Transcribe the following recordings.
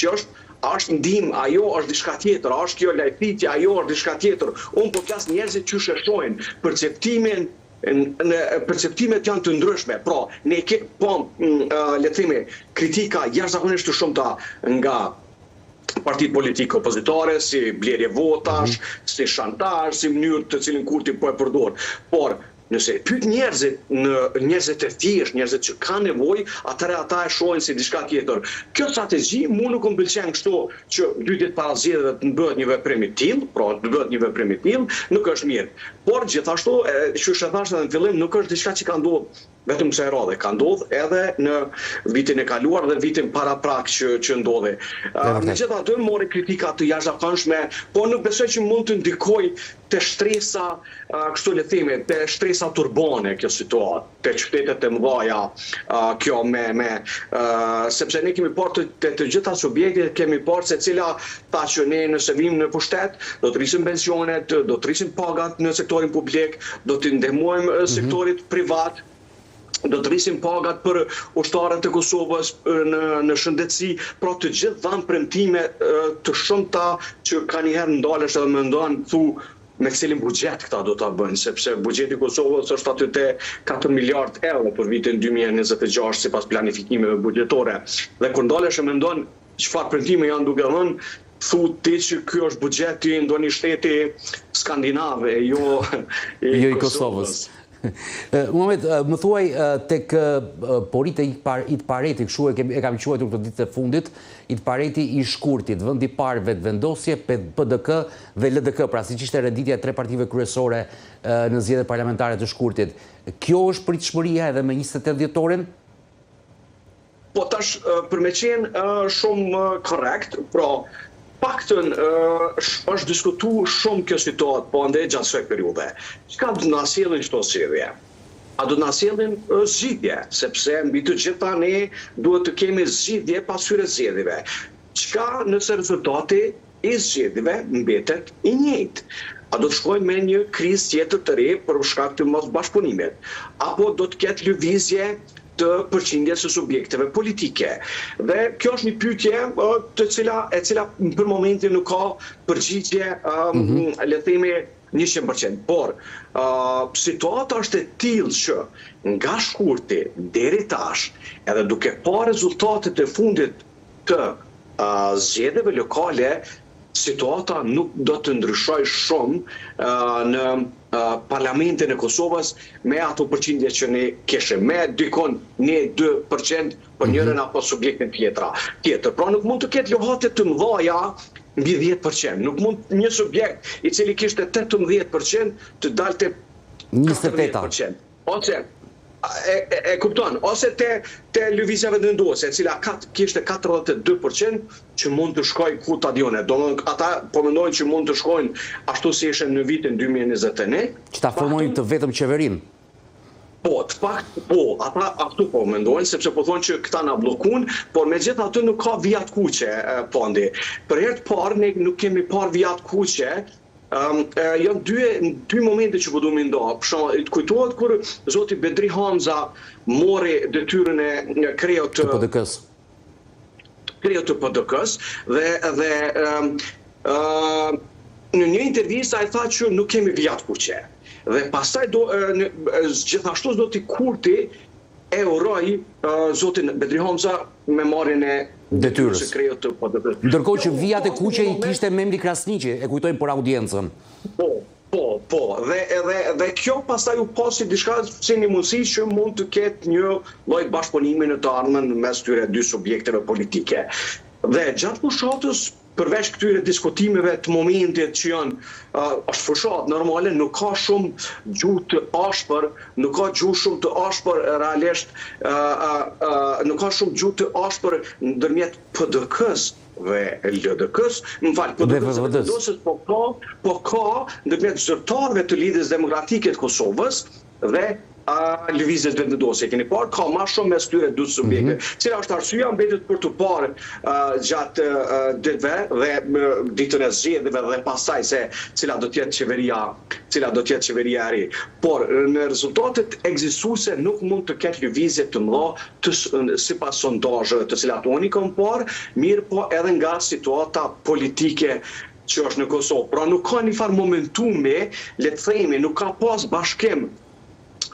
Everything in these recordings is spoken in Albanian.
që është ndihmë, ajo është diçka tjetër, është kjo lajthitje, ajo është diçka tjetër. Unë po flas njerëzit që shohojnë perceptimin, perceptimet janë të ndryshme. Pra, ne le të themi, kritika jashtëzakonisht të shumta nga partitë politike opozitare, si blerje votash, si shantazh, si mënyrë të cilin Kurti po e përdor. Por nëse pyet njerëzit e thjeshtë, njerëzit që kanë nevojë, atëherë ata e shohin si diçka tjetër. Kjo strategji mua nuk më pëlqen kështu që 2 ditë para zgjedhjeve të bëhet një veprim i tillë, pra të bëhet një veprim i tillë, nuk është mirë. Por gjithashtu, që thash edhe në fillim, nuk është diçka që ka ndodhur vetëm kësaj radhe, ka ndodhur edhe në vitin e kaluar dhe vitin paraprak që ndodhi. Megjithatë, mori kritika të jashtëzakonshme, por nuk besoj që mund të ndikojë te shtresa, kështu le të themi, te shtresa turbane kjo situatë, te qytetet e mëdha, kjo sepse ne kemi parë të gjitha subjektet, kemi parë se cila tha që ne nëse vim në pushtet, do të rrisim pensionet, do të rrisim pagat në sektorin publik, do të ndihmojmë sektorit privat, do të rrisim pagat për ushtarët e Kosovës në shëndetësi, pra të gjithë dhanë premtime të shumta që ka njëherë ndalesh edhe mendojnë thu me cilin buxhet këta do ta bëjnë, sepse buxheti i Kosovës është aty te 4 miliard euro për vitin 2026 sipas planifikimeve buxhetore. Dhe kur ndalesh e mendon çfarë premtime janë duke dhënë, thu ti që ky është buxheti i ndonjë shteti skandinave, jo i Kosovës. Muhamet, më thuaj tek porite i të pareti, kështu e kam quajtur këtë ditë të fundit, i të pareti i shkurtit, vend i parë vetëvendosje, PDK dhe LDK, pra siç ishte renditja e 3 partive kryesore në zgjedhjet parlamentare të shkurtit. Kjo është pritshmëria edhe me 28 dhjetorin? Po tash për me qenë shumë korrekt, pra paktën është diskutuar shumë kjo situatë, po ande gjatë kësaj periudhe. Çka do na sjellin këto zgjedhje? A do na sjellin zgjidhje, sepse mbi të gjitha ne duhet të kemi zgjidhje pas këtyre zgjedhjeve. Çka nëse rezultati i zgjedhjeve mbetet i njëjtë? A do të shkojmë me një krizë tjetër të re për shkak të mosbashkëpunimit? Apo do të ketë lëvizje të përqindjes së subjekteve politike? Dhe kjo është një pyetje e cila për momentin nuk ka përgjigje, le të themi 100%. Por situata është e tillë që nga shkurti deri tash, edhe duke parë rezultatet e fundit të zgjedhjeve lokale, situata nuk do të ndryshojë shumë në parlamentin e Kosovës me ato përqindje që ne kishim, me dikon ne 2% për njërin apo subjektin tjetër. Pra nuk mund të ketë lohate të mëdha mbi 10%. Nuk mund një subjekt i cili kishte 18% të dalte 28%. Ose e kupton, ose te lëvizja vendendose, e cila kishte 42% që mund të shkojë ku stadione. Domethënë ata po mendojnë që mund të shkojnë ashtu si ishin në vitin 2021, që ta formojnë të vetëm qeverinë. Po, të fakt, po, ata ashtu po mendojnë, sepse po thonë që këta na bllokun, por megjithatë nuk ka vijat kuqe, Pondi. Për herë të parë ne nuk kemi parë vijat kuqe. Janë dy momente që po duam nda. Për shembull, kujtohet kur zoti Bedri Hamza mori detyrën e kreut të PDK-s dhe në një intervistë ai tha që nuk kemi vijat kuqe. Dhe pastaj gjithashtu zoti Kurti e uroi zotin Bedri Hamza me marrjen e detyrës. Ndërkohë që Jo, vijat e kuqe i kishte Memri Krasniqi, e kujtojmë për audiencën. Po, dhe kjo pastaj u pasi diçka si një mundësi që mund të ketë një lloj bashkëpunimi në të ardhmen mes këtyre dy subjekteve politike. Dhe gjatë fushatës, përveç këtyre diskutimeve të momentit që janë është fushatë normale, nuk ka shumë gjuhë të ashpër, nuk ka gjuhë shumë të ashpër realisht, nuk ka shumë gjuhë të ashpër ndërmjet PDK-s dhe LDK-s, PDK-s po ka ndërmjet zyrtarëve të Lidhjes Demokratike të Kosovës dhe lëvizjet vendosje. Keni parë, ka ma shumë mes tyre dy subjekte. Cila është arsyeja mbetet për të parë gjatë ditëve dhe ditën e zgjedhjeve dhe pastaj se cila do të jetë qeveria e ri. Por në rezultatet ekzistuese nuk mund të ketë lëvizje të mëdha sipas sondazheve të cilat unë kam parë, mirë po edhe nga situata politike që është në Kosovë. Pra nuk ka një farë momentume, le të themi, nuk ka pas bashkim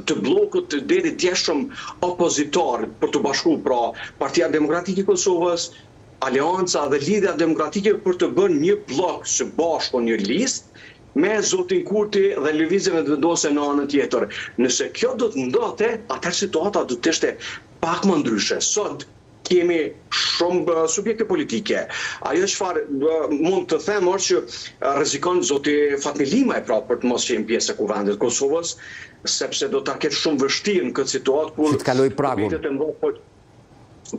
të blokut të deri djeshëm opozitor për të bashku, pra Partia Demokratike e Kosovës, Alianca dhe Lidhja Demokratike për të bërë një blok së bashku, një listë me zotin Kurti dhe lëvizjeve vendosje në anën tjetër. Nëse kjo do të ndodhte, atëherë situata do të ishte pak më ndryshe. Sot kemi shumë subjekte politike. Ajo çfarë mund të them është që rrezikon zoti Fatmi Limaj për të mos qenë pjesë e kuvendit të Kosovës, sepse do ta ketë shumë vështirë në këtë situatë kur të kaloj pragun.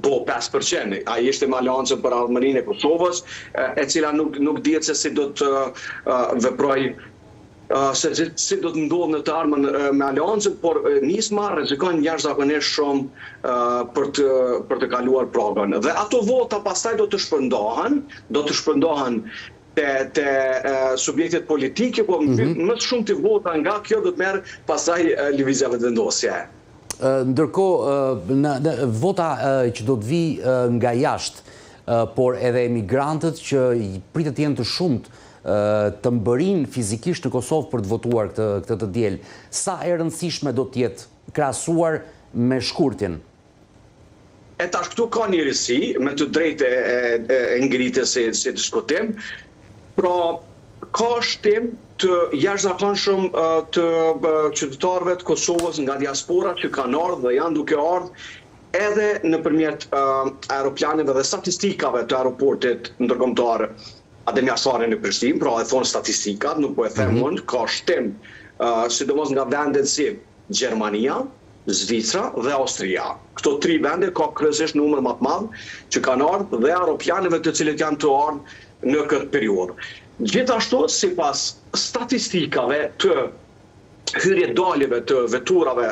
Po 5%. Ai ishte me Aleancën për Armërinë e Kosovës, e cila nuk dihet se si do të veprojë se si do të ndodhë në të ardhmen me Aleancën, por nisma rrezikon jashtëzakonisht shumë për të kaluar pragun. Dhe ato vota pastaj do të shpërndahen te subjektet politike, po më shumë të vota nga kjo do të merr pastaj lëvizjeve vendosje. Ndërkohë, vota që do të vi nga jashtë, por edhe emigrantët që pritet të jenë të shumt të mbërin fizikisht në Kosovë për të votuar këtë të diel, sa e rëndësishme do të jetë krahasuar me shkurtin? E tash këtu ka një rësi, me të drejtë e ngritës si diskutim, pra ka shtim të jashtëzakonshëm të qytetarëve të Kosovës nga diaspora që kanë ardhur dhe janë duke ardhur edhe nëpërmjet aeroplaneve dhe statistikave të aeroportit ndërkombëtar Adem Jashari në Prishtinë, pra e thonë statistikat, nuk po e them unë, ka shtim sidomos nga vendet si Gjermania, Zvicra dhe Austria. Këto tri vende ka kryesisht numër më të madh që kanë ardhur dhe aeroplaneve të cilët janë të ardhur në këtë periudhë. Gjithashtu, sipas statistikave të hyrje-daljeve të veturave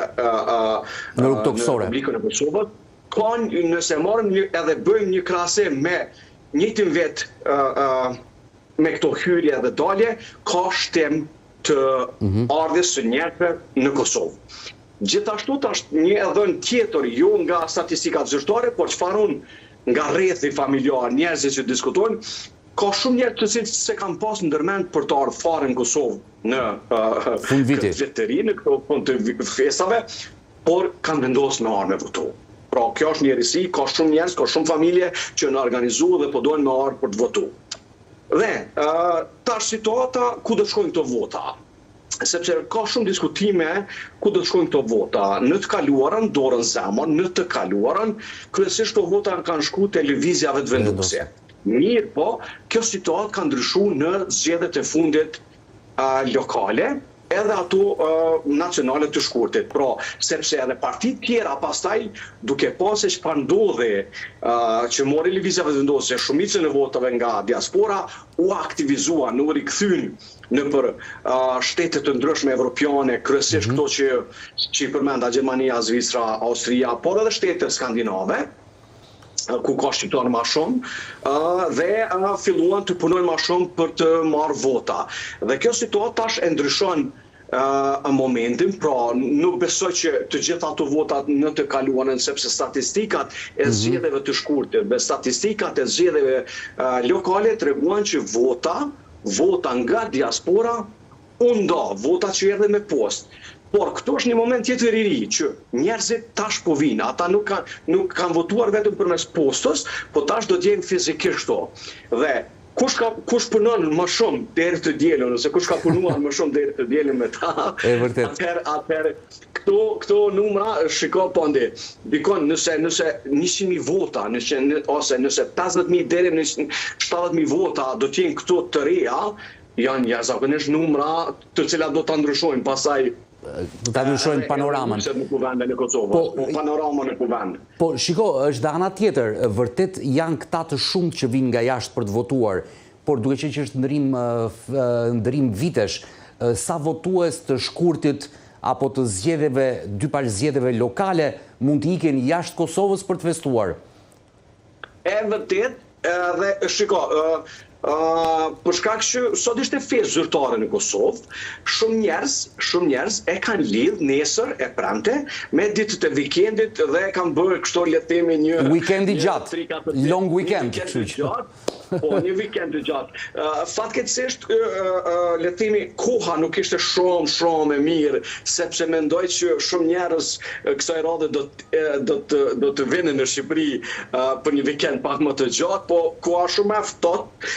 në Republikën e Kosovës, kanë, nëse marrim edhe bëjmë një krahasim me njëjtin vit me këto hyrje dhe dalje, ka shtim të ardhjes së njerëzve në Kosovë. Gjithashtu është një dhënë tjetër, jo nga statistikat zyrtare, por çfarë unë nga rrethi familjar, njerëzit që diskutojnë, ka shumë njerëz të cilët se kanë pas ndërmend për të ardhur fare në Kosovë në këtë vit të ri, në këto fund të festave, por kanë vendosur me ardhmë votu. Pra, kjo është një risi, ka shumë njerëz, ka shumë familje që në organizu dhe po dojnë me ardhur për të votu. Dhe, tash situata ku do shkojnë këto vota? Sepse ka shumë diskutime ku do shkojnë këto vota. Në të kaluarën, dorën zemën, në të kaluarën, kryesisht këto vota kanë shku te lëvizjave të vendosje. Mirë po, kjo situatë ka ndryshuar në zgjedhjet e fundit lokale, edhe ato nacionale të shkurtit. Pra, sepse edhe partitë tjera pastaj, duke pasur se çfarë ndodhi që mori lëvizjeve vendosje, shumicën e votave nga diaspora u aktivizuan, u rikthyn nëpër shtete të ndryshme evropiane, kryesisht këto që i përmenda Gjermania, Zvicra, Austria, por edhe shtetet skandinave, ku ka shqiptarë ma shumë, dhe filluan të punojnë ma shumë për të marrë vota. Dhe kjo situatë tash e ndryshon momentin, pra nuk besoj që të gjitha ato votat në të kaluanën, sepse statistikat e zgjedhjeve të shkurtit, me statistikat e zgjedhjeve lokale treguan që vota nga diaspora u nda, vota që erdhe me postë. Por këto është një moment tjetër i ri që njerëzit tash po vinë, ata nuk kanë votuar vetëm përmes postës, po tash do të jenë fizikisht këto. Dhe kush punon më shumë deri të dielën, ose kush ka punuar më shumë deri të dielën me ta, atëherë këto numra shiko po ndi. Dikon nëse 100.000 vota, ose nëse 50.000 deri në 70.000 vota do të jenë këto të reja, janë jashtëzakonisht numra të cilat do ta ndryshojnë pasaj ta ndryshojnë panoramën. Panoramën e kuvendit. Po, shiko, është dhe ana tjetër, vërtet janë këta të shumë që vinë nga jashtë për të votuar, por duke që është ndërim vitesh, sa votues të shkurtit apo të zgjedhjeve, dy palë zgjedhjeve lokale mund të iken jashtë Kosovës për të festuar? E vërtet, dhe shiko, për shkak që sot ishte festë zyrtare në Kosovë, shumë njerëz e kanë lidh nesër e premte me ditët e vikendit dhe kanë bërë kështu le të themi një weekend i gjatë, long weekend, kështu që. Po, një weekend i gjatë. Fatkeqësisht, le të themi, koha nuk ishte shumë e mirë, sepse mendoj që shumë njerëz kësaj radhe do të vinin në Shqipëri për një weekend pak më të gjatë, po koha shumë e ftohtë.